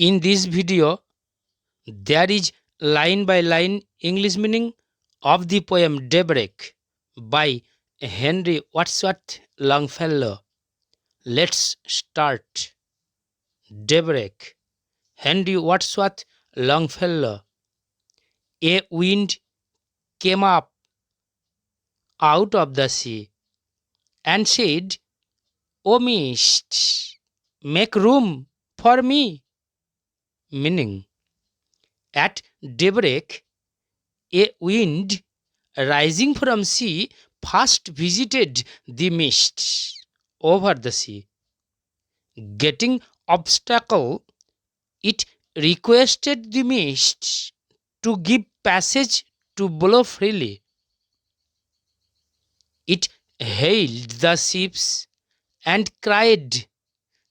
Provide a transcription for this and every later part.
In this video, there is line by line English meaning of the poem Daybreak by Henry Wadsworth Longfellow. Let's start. Daybreak. Henry Wadsworth Longfellow. A wind came up out of the sea and said, O mist, make room for me. Meaning, at daybreak, a wind rising from sea first visited the mists over the sea. Getting obstacle, it requested the mists to give passage to blow freely. It hailed the ships and cried,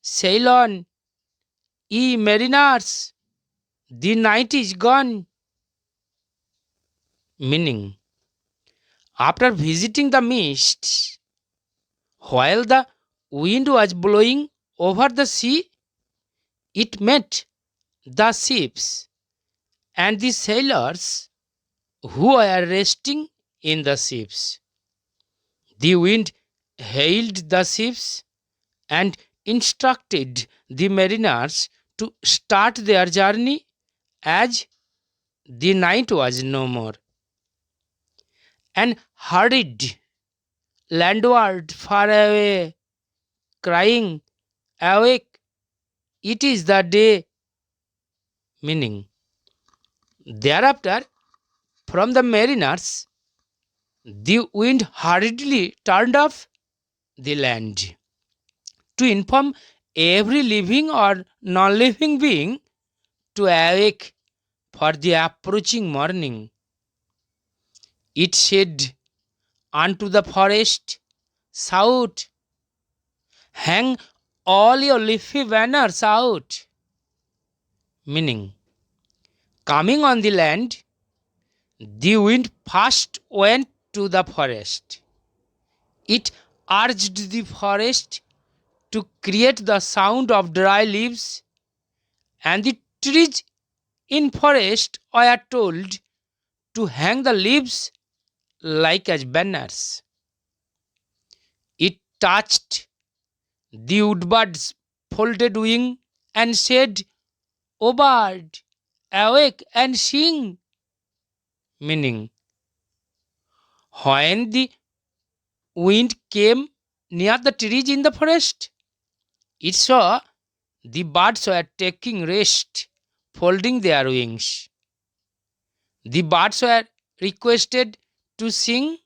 Sail on, ye mariners, the night is gone. Meaning, after visiting the mists, while the wind was blowing over the sea, it met the ships and the sailors who were resting in the ships. The wind hailed the ships and instructed the mariners to start their journey as the night was no more, and hurried landward far away, crying, Awake, it is the day. Meaning, thereafter, from the mariners, the wind hurriedly turned off the land to inform every living or non living being to awake for the approaching morning. It said unto the forest, Shout, hang all your leafy banners out. Meaning, coming on the land, the wind first went to the forest. It urged the forest to create the sound of dry leaves, and the trees in forest were told to hang the leaves like as banners. It touched the woodbird's folded wing and said, O bird, awake and sing. Meaning, when the wind came near the trees in the forest, it saw the birds were taking rest, folding their wings. The birds were requested to sing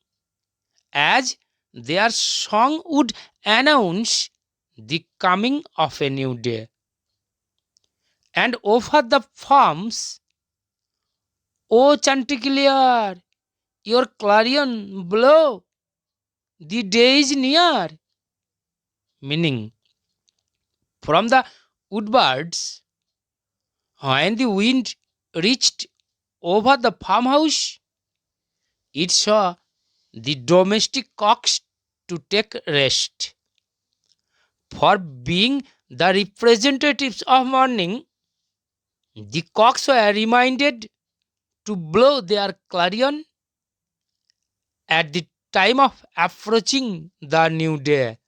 as their song would announce the coming of a new day. And over the farms, O Chanticleer, your clarion blow, the day is near. Meaning, from the woodbirds, when the wind reached over the farmhouse, it saw the domestic cocks to take rest. For being the representatives of morning, the cocks were reminded to blow their clarion at the time of approaching the new day.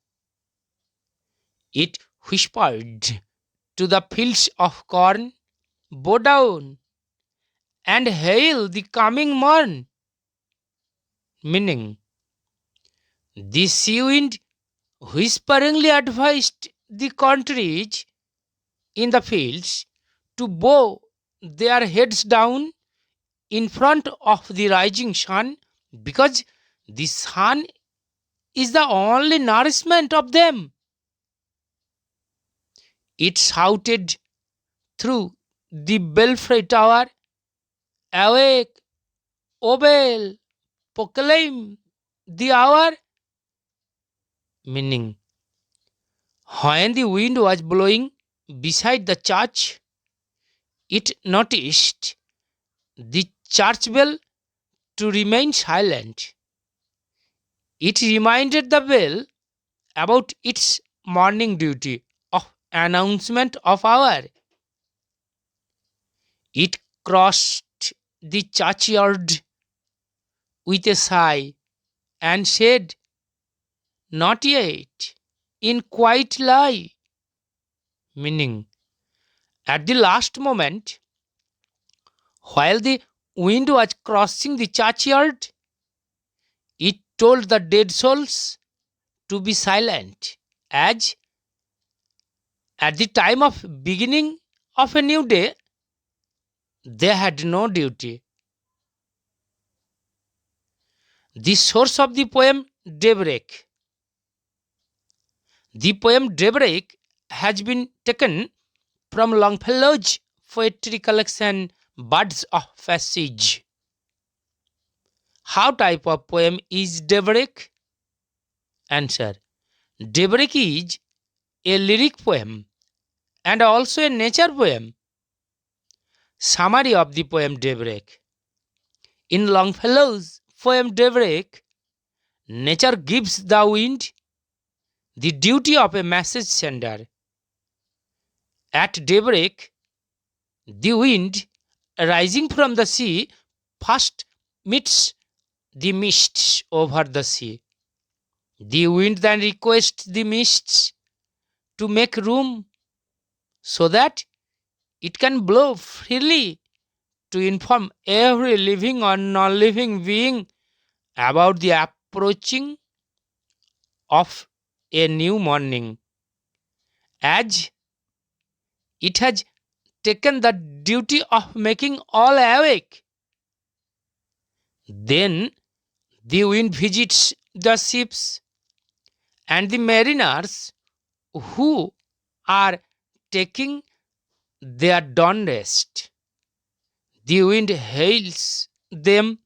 It whispered to the fields of corn, Bow down and hail the coming morn. Meaning, the sea wind whisperingly advised the countries in the fields to bow their heads down in front of the rising sun, because the sun is the only nourishment of them. It shouted through the belfry tower, Awake, O bell, proclaim the hour. Meaning, when the wind was blowing beside the church, it noticed the church bell to remain silent. It reminded the bell about its morning duty of announcement of hour. It crossed the churchyard with a sigh and said, "Not yet," in quiet lie, meaning at the last moment, while the wind was crossing the churchyard, it told the dead souls to be silent, as at the time of beginning of a new day, they had no duty. The source of the poem Daybreak. The poem Daybreak has been taken from Longfellow's poetry collection Birds of Passage. How type of poem is Daybreak? Answer. Daybreak is a lyric poem and also a nature poem. Summary of the poem Daybreak. In Longfellow's poem Daybreak, nature gives the wind the duty of a message sender. At daybreak, the wind rising from the sea first meets the mists over the sea. The wind then requests the mists to make room so that it can blow freely to inform every living or non living being about the approaching of a new morning. As it has taken the duty of making all awake, then the wind visits the ships and the mariners who are taking their dawn rest. The wind hails them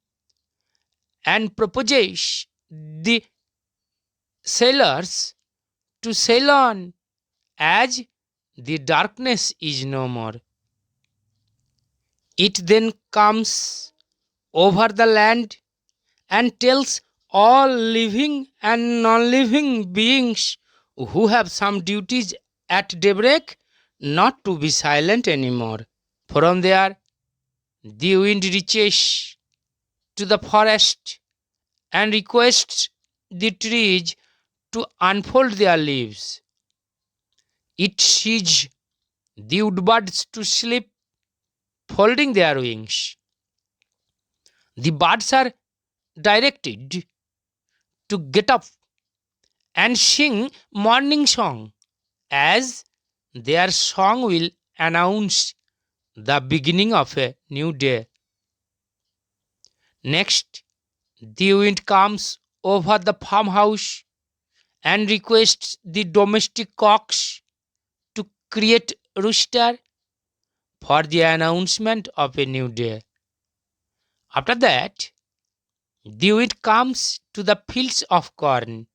and proposes the sailors to sail on as the darkness is no more. It then comes over the land and tells all living and non living beings who have some duties at daybreak not to be silent anymore. From there, the wind reaches to the forest and requests the trees to unfold their leaves. It sees the woodbirds to sleep, folding their wings. The birds are directed to get up and sing morning song, as their song will announce the beginning of a new day. Next, the wind comes over the farmhouse and requests the domestic cocks to create rooster for the announcement of a new day. After that, the wind comes to the fields of corn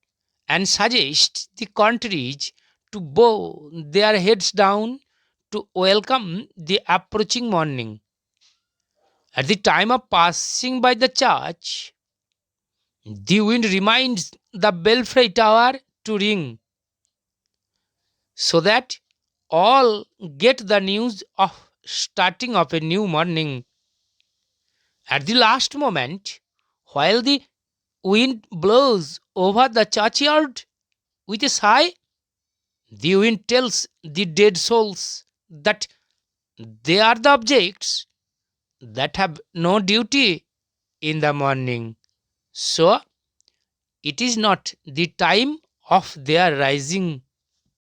and suggests the countries to bow their heads down to welcome the approaching morning. At the time of passing by the church, the wind reminds the belfry tower to ring so that all get the news of starting of a new morning. At the last moment, while the wind blows over the churchyard with a sigh, the wind tells the dead souls that they are the objects that have no duty in the morning. So, it is not the time of their rising